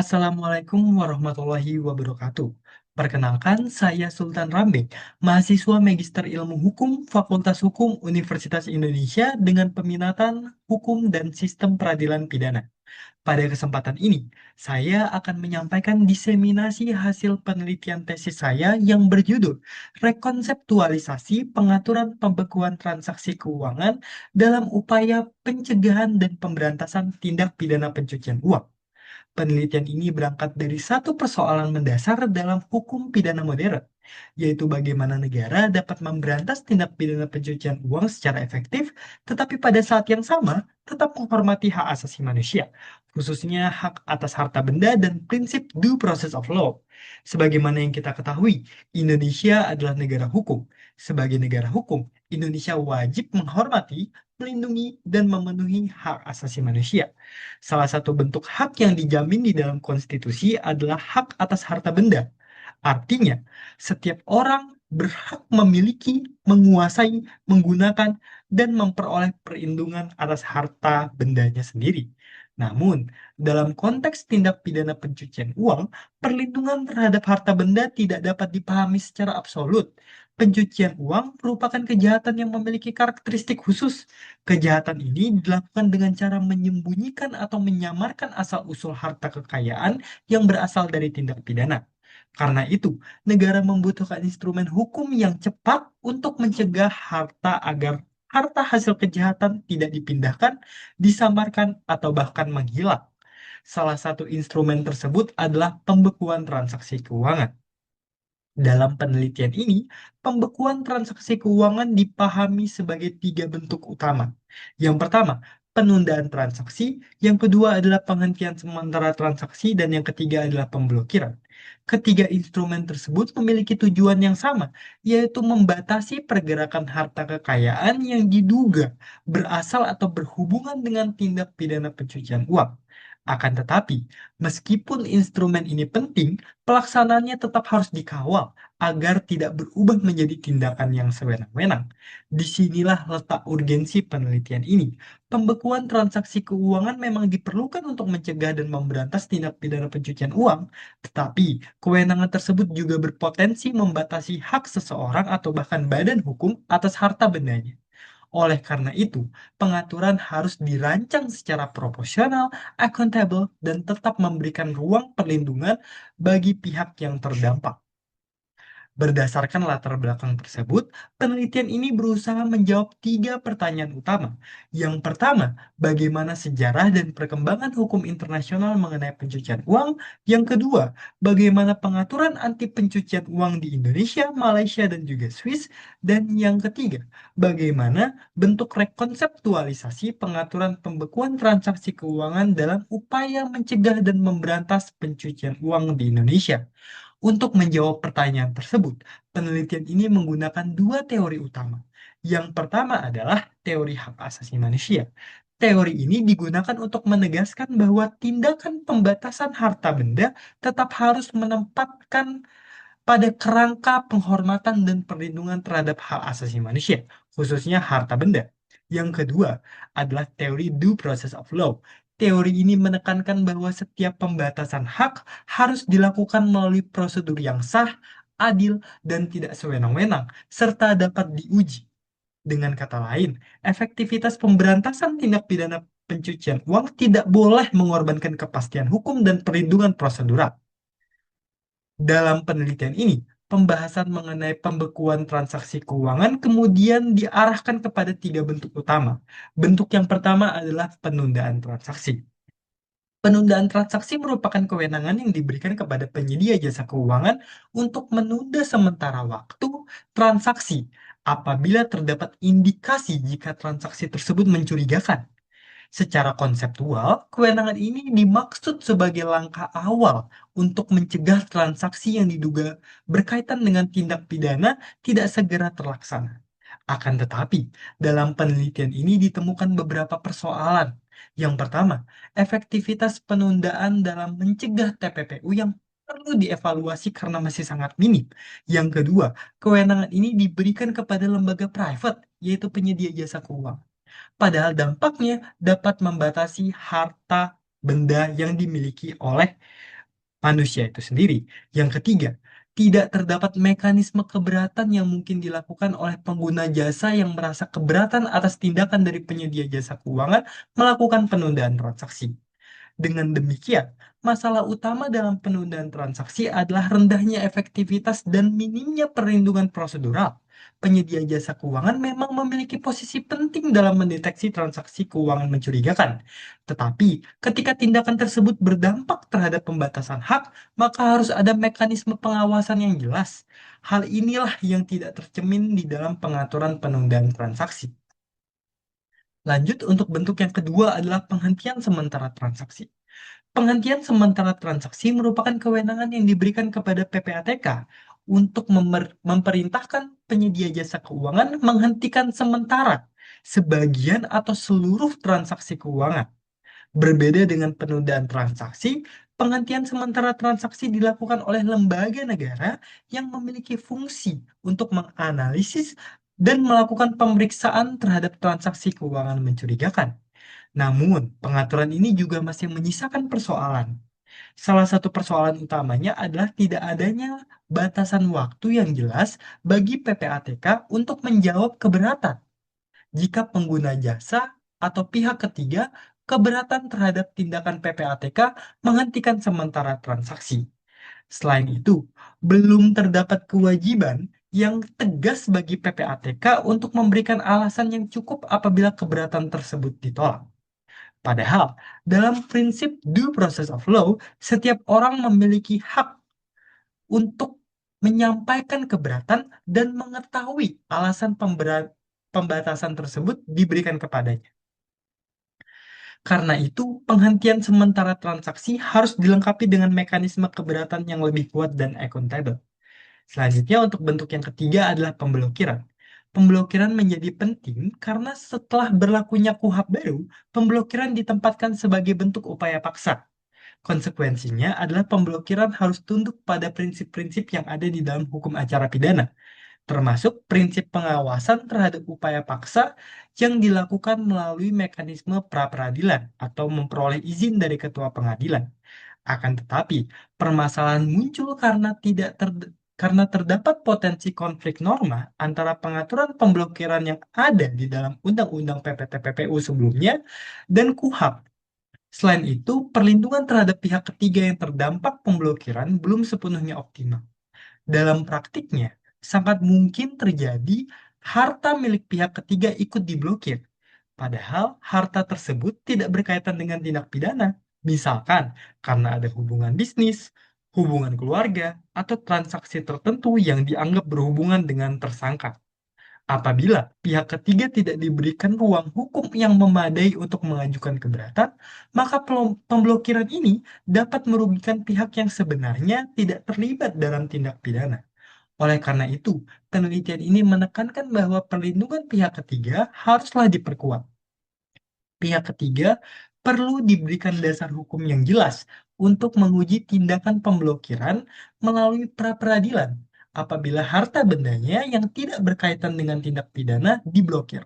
Assalamualaikum warahmatullahi wabarakatuh. Perkenalkan, saya Sultan Rambe, mahasiswa Magister Ilmu Hukum Fakultas Hukum Universitas Indonesia dengan peminatan Hukum dan Sistem Peradilan Pidana. Pada kesempatan ini, saya akan menyampaikan diseminasi hasil penelitian tesis saya yang berjudul Rekonseptualisasi Pengaturan Pembekuan Transaksi Keuangan dalam Upaya Pencegahan dan Pemberantasan Tindak Pidana Pencucian Uang. Penelitian ini berangkat dari satu persoalan mendasar dalam hukum pidana modern, yaitu bagaimana negara dapat memberantas tindak pidana pencucian uang secara efektif, tetapi pada saat yang sama tetap menghormati hak asasi manusia, khususnya hak atas harta benda dan prinsip due process of law. Sebagaimana yang kita ketahui, Indonesia adalah negara hukum. Sebagai negara hukum, Indonesia wajib menghormati, melindungi, dan memenuhi hak asasi manusia. Salah satu bentuk hak yang dijamin di dalam konstitusi adalah hak atas harta benda. Artinya, setiap orang berhak memiliki, menguasai, menggunakan, dan memperoleh perlindungan atas harta bendanya sendiri. Namun, dalam konteks tindak pidana pencucian uang, perlindungan terhadap harta benda tidak dapat dipahami secara absolut. Pencucian uang merupakan kejahatan yang memiliki karakteristik khusus. Kejahatan ini dilakukan dengan cara menyembunyikan atau menyamarkan asal-usul harta kekayaan yang berasal dari tindak pidana. Karena itu, negara membutuhkan instrumen hukum yang cepat untuk mencegah harta agar harta hasil kejahatan tidak dipindahkan, disamarkan, atau bahkan menghilang. Salah satu instrumen tersebut adalah pembekuan transaksi keuangan. Dalam penelitian ini, pembekuan transaksi keuangan dipahami sebagai tiga bentuk utama. Yang pertama, penundaan transaksi, yang kedua adalah penghentian sementara transaksi, dan yang ketiga adalah pemblokiran. Ketiga instrumen tersebut memiliki tujuan yang sama, yaitu membatasi pergerakan harta kekayaan yang diduga berasal atau berhubungan dengan tindak pidana pencucian uang. Akan tetapi, meskipun instrumen ini penting, pelaksanaannya tetap harus dikawal agar tidak berubah menjadi tindakan yang sewenang-wenang. Disinilah letak urgensi penelitian ini. Pembekuan transaksi keuangan memang diperlukan untuk mencegah dan memberantas tindak pidana pencucian uang, tetapi kewenangan tersebut juga berpotensi membatasi hak seseorang atau bahkan badan hukum atas harta bendanya. Oleh karena itu, pengaturan harus dirancang secara proporsional, accountable, dan tetap memberikan ruang perlindungan bagi pihak yang terdampak. Berdasarkan latar belakang tersebut, penelitian ini berusaha menjawab tiga pertanyaan utama. Yang pertama, bagaimana sejarah dan perkembangan hukum internasional mengenai pencucian uang? Yang kedua, bagaimana pengaturan anti pencucian uang di Indonesia, Malaysia, dan juga Swiss? Dan yang ketiga, bagaimana bentuk rekonseptualisasi pengaturan pembekuan transaksi keuangan dalam upaya mencegah dan memberantas pencucian uang di Indonesia? Untuk menjawab pertanyaan tersebut, penelitian ini menggunakan dua teori utama. Yang pertama adalah teori hak asasi manusia. Teori ini digunakan untuk menegaskan bahwa tindakan pembatasan harta benda tetap harus menempatkan pada kerangka penghormatan dan perlindungan terhadap hak asasi manusia, khususnya harta benda. Yang kedua adalah teori due process of law. Teori ini menekankan bahwa setiap pembatasan hak harus dilakukan melalui prosedur yang sah, adil, dan tidak sewenang-wenang, serta dapat diuji. Dengan kata lain, efektivitas pemberantasan tindak pidana pencucian uang tidak boleh mengorbankan kepastian hukum dan perlindungan prosedural. Dalam penelitian ini, pembahasan mengenai pembekuan transaksi keuangan kemudian diarahkan kepada tiga bentuk utama. Bentuk yang pertama adalah penundaan transaksi. Penundaan transaksi merupakan kewenangan yang diberikan kepada penyedia jasa keuangan untuk menunda sementara waktu transaksi apabila terdapat indikasi jika transaksi tersebut mencurigakan. Secara konseptual, kewenangan ini dimaksud sebagai langkah awal untuk mencegah transaksi yang diduga berkaitan dengan tindak pidana tidak segera terlaksana. Akan tetapi, dalam penelitian ini ditemukan beberapa persoalan. Yang pertama, efektivitas penundaan dalam mencegah TPPU yang perlu dievaluasi karena masih sangat minim. Yang kedua, kewenangan ini diberikan kepada lembaga private, yaitu penyedia jasa keuangan. Padahal dampaknya dapat membatasi harta benda yang dimiliki oleh manusia itu sendiri. Yang ketiga, tidak terdapat mekanisme keberatan yang mungkin dilakukan oleh pengguna jasa yang merasa keberatan atas tindakan dari penyedia jasa keuangan melakukan penundaan transaksi. Dengan demikian, masalah utama dalam penundaan transaksi adalah rendahnya efektivitas dan minimnya perlindungan prosedural. Penyedia jasa keuangan memang memiliki posisi penting dalam mendeteksi transaksi keuangan mencurigakan. Tetapi, ketika tindakan tersebut berdampak terhadap pembatasan hak, maka harus ada mekanisme pengawasan yang jelas. Hal inilah yang tidak tercermin di dalam pengaturan penundaan transaksi. Lanjut, untuk bentuk yang kedua adalah penghentian sementara transaksi. Penghentian sementara transaksi merupakan kewenangan yang diberikan kepada PPATK untuk memerintahkan penyedia jasa keuangan menghentikan sementara sebagian atau seluruh transaksi keuangan. Berbeda dengan penundaan transaksi, penghentian sementara transaksi dilakukan oleh lembaga negara yang memiliki fungsi untuk menganalisis dan melakukan pemeriksaan terhadap transaksi keuangan mencurigakan. Namun, pengaturan ini juga masih menyisakan persoalan. Salah satu persoalan utamanya adalah tidak adanya batasan waktu yang jelas bagi PPATK untuk menjawab keberatan jika pengguna jasa atau pihak ketiga keberatan terhadap tindakan PPATK menghentikan sementara transaksi. Selain itu, belum terdapat kewajiban yang tegas bagi PPATK untuk memberikan alasan yang cukup apabila keberatan tersebut ditolak. Padahal, dalam prinsip due process of law, setiap orang memiliki hak untuk menyampaikan keberatan dan mengetahui alasan pembatasan tersebut diberikan kepadanya. Karena itu, penghentian sementara transaksi harus dilengkapi dengan mekanisme keberatan yang lebih kuat dan akuntabel. Selanjutnya, untuk bentuk yang ketiga adalah pemblokiran. Pemblokiran menjadi penting karena setelah berlakunya KUHP baru, pemblokiran ditempatkan sebagai bentuk upaya paksa. Konsekuensinya adalah pemblokiran harus tunduk pada prinsip-prinsip yang ada di dalam hukum acara pidana, termasuk prinsip pengawasan terhadap upaya paksa yang dilakukan melalui mekanisme pra-peradilan atau memperoleh izin dari ketua pengadilan. Akan tetapi, permasalahan muncul karena terdapat potensi konflik norma antara pengaturan pemblokiran yang ada di dalam Undang-Undang PPT-PPU sebelumnya dan KUHP. Selain itu, perlindungan terhadap pihak ketiga yang terdampak pemblokiran belum sepenuhnya optimal. Dalam praktiknya, sangat mungkin terjadi harta milik pihak ketiga ikut diblokir, padahal harta tersebut tidak berkaitan dengan tindak pidana. Misalkan karena ada hubungan bisnis, hubungan keluarga, atau transaksi tertentu yang dianggap berhubungan dengan tersangka. Apabila pihak ketiga tidak diberikan ruang hukum yang memadai untuk mengajukan keberatan, maka pemblokiran ini dapat merugikan pihak yang sebenarnya tidak terlibat dalam tindak pidana. Oleh karena itu, penelitian ini menekankan bahwa perlindungan pihak ketiga haruslah diperkuat. Pihak ketiga perlu diberikan dasar hukum yang jelas untuk menguji tindakan pemblokiran melalui pra-peradilan apabila harta bendanya yang tidak berkaitan dengan tindak pidana diblokir.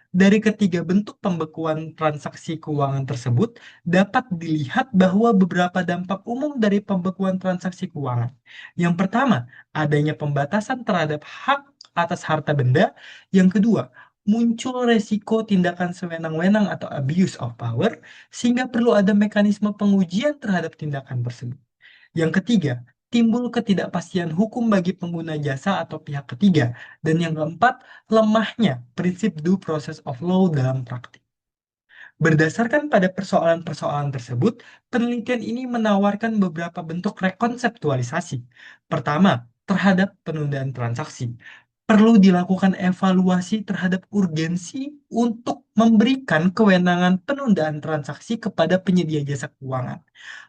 Dari ketiga bentuk pembekuan transaksi keuangan tersebut, dapat dilihat bahwa beberapa dampak umum dari pembekuan transaksi keuangan. Yang pertama, adanya pembatasan terhadap hak atas harta benda. Yang kedua, muncul resiko tindakan sewenang-wenang atau abuse of power, sehingga perlu ada mekanisme pengujian terhadap tindakan tersebut. Yang ketiga, timbul ketidakpastian hukum bagi pengguna jasa atau pihak ketiga. Dan yang keempat, lemahnya prinsip due process of law dalam praktik. Berdasarkan pada persoalan-persoalan tersebut, penelitian ini menawarkan beberapa bentuk rekonseptualisasi. Pertama, terhadap penundaan transaksi. Perlu dilakukan evaluasi terhadap urgensi untuk memberikan kewenangan penundaan transaksi kepada penyedia jasa keuangan.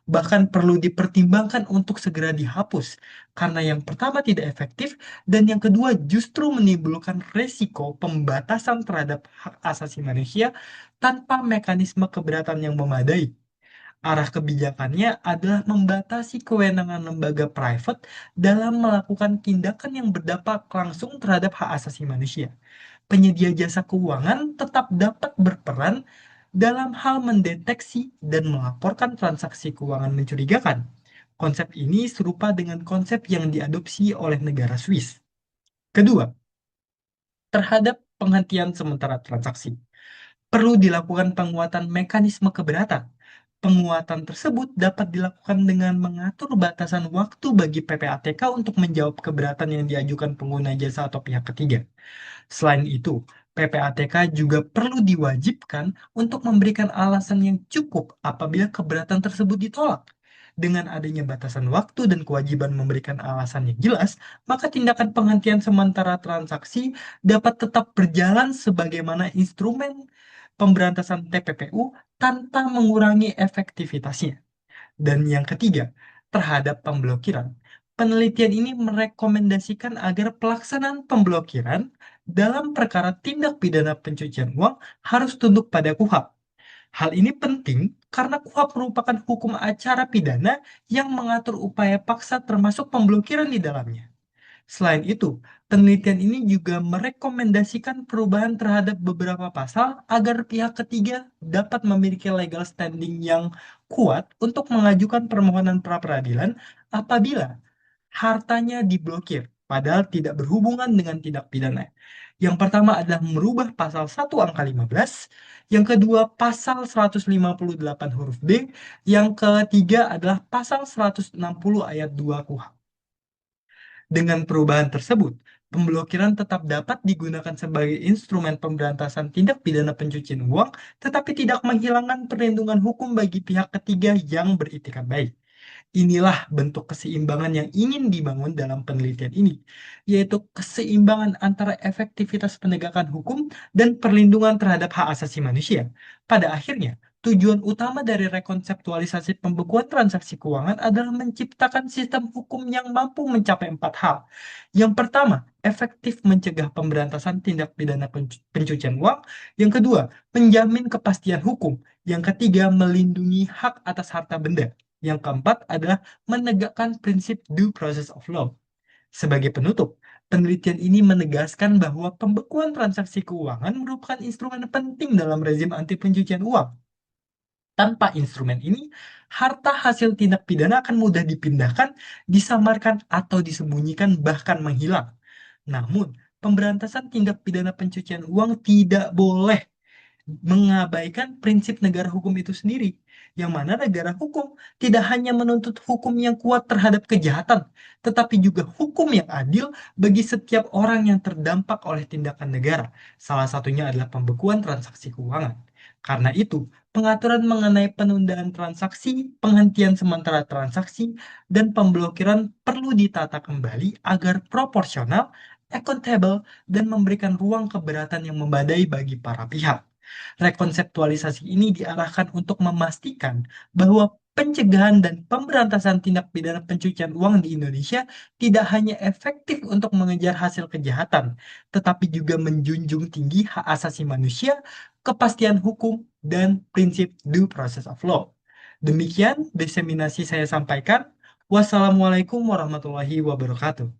Bahkan perlu dipertimbangkan untuk segera dihapus, karena yang pertama tidak efektif, dan yang kedua justru menimbulkan resiko pembatasan terhadap hak asasi manusia tanpa mekanisme keberatan yang memadai. Arah kebijakannya adalah membatasi kewenangan lembaga private dalam melakukan tindakan yang berdampak langsung terhadap hak asasi manusia. Penyedia jasa keuangan tetap dapat berperan dalam hal mendeteksi dan melaporkan transaksi keuangan mencurigakan. Konsep ini serupa dengan konsep yang diadopsi oleh negara Swiss. Kedua, terhadap penghentian sementara transaksi, perlu dilakukan penguatan mekanisme keberatan. Penguatan tersebut dapat dilakukan dengan mengatur batasan waktu bagi PPATK untuk menjawab keberatan yang diajukan pengguna jasa atau pihak ketiga. Selain itu, PPATK juga perlu diwajibkan untuk memberikan alasan yang cukup apabila keberatan tersebut ditolak. Dengan adanya batasan waktu dan kewajiban memberikan alasan yang jelas, maka tindakan penghentian sementara transaksi dapat tetap berjalan sebagaimana instrumen pemberantasan TPPU tanpa mengurangi efektivitasnya. Dan yang ketiga, terhadap pemblokiran. Penelitian ini merekomendasikan agar pelaksanaan pemblokiran dalam perkara tindak pidana pencucian uang harus tunduk pada KUHP. Hal ini penting karena KUHP merupakan hukum acara pidana yang mengatur upaya paksa termasuk pemblokiran di dalamnya. Selain itu, penelitian ini juga merekomendasikan perubahan terhadap beberapa pasal agar pihak ketiga dapat memiliki legal standing yang kuat untuk mengajukan permohonan pra-peradilan apabila hartanya diblokir, padahal tidak berhubungan dengan tindak pidana. Yang pertama adalah merubah pasal 1 angka 15, yang kedua pasal 158 huruf B, yang ketiga adalah pasal 160 ayat 2 KUHP. Dengan perubahan tersebut, pemblokiran tetap dapat digunakan sebagai instrumen pemberantasan tindak pidana pencucian uang, tetapi tidak menghilangkan perlindungan hukum bagi pihak ketiga yang beritikat baik. Inilah bentuk keseimbangan yang ingin dibangun dalam penelitian ini, yaitu keseimbangan antara efektivitas penegakan hukum dan perlindungan terhadap hak asasi manusia. Pada akhirnya, tujuan utama dari rekonseptualisasi pembekuan transaksi keuangan adalah menciptakan sistem hukum yang mampu mencapai 4 hal. Yang pertama, efektif mencegah pemberantasan tindak pidana pencucian uang. Yang kedua, menjamin kepastian hukum. Yang ketiga, melindungi hak atas harta benda. Yang keempat adalah menegakkan prinsip due process of law. Sebagai penutup, penelitian ini menegaskan bahwa pembekuan transaksi keuangan merupakan instrumen penting dalam rezim anti pencucian uang. Tanpa instrumen ini, harta hasil tindak pidana akan mudah dipindahkan, disamarkan, atau disembunyikan, bahkan menghilang. Namun, pemberantasan tindak pidana pencucian uang tidak boleh mengabaikan prinsip negara hukum itu sendiri, yang mana negara hukum tidak hanya menuntut hukum yang kuat terhadap kejahatan, tetapi juga hukum yang adil bagi setiap orang yang terdampak oleh tindakan negara. Salah satunya adalah pembekuan transaksi keuangan. Karena itu, pengaturan mengenai penundaan transaksi, penghentian sementara transaksi, dan pemblokiran perlu ditata kembali agar proporsional, accountable, dan memberikan ruang keberatan yang memadai bagi para pihak. Rekonseptualisasi ini diarahkan untuk memastikan bahwa pencegahan dan pemberantasan tindak pidana pencucian uang di Indonesia tidak hanya efektif untuk mengejar hasil kejahatan, tetapi juga menjunjung tinggi hak asasi manusia, kepastian hukum, dan prinsip due process of law. Demikian diseminasi saya sampaikan. Wassalamualaikum warahmatullahi wabarakatuh.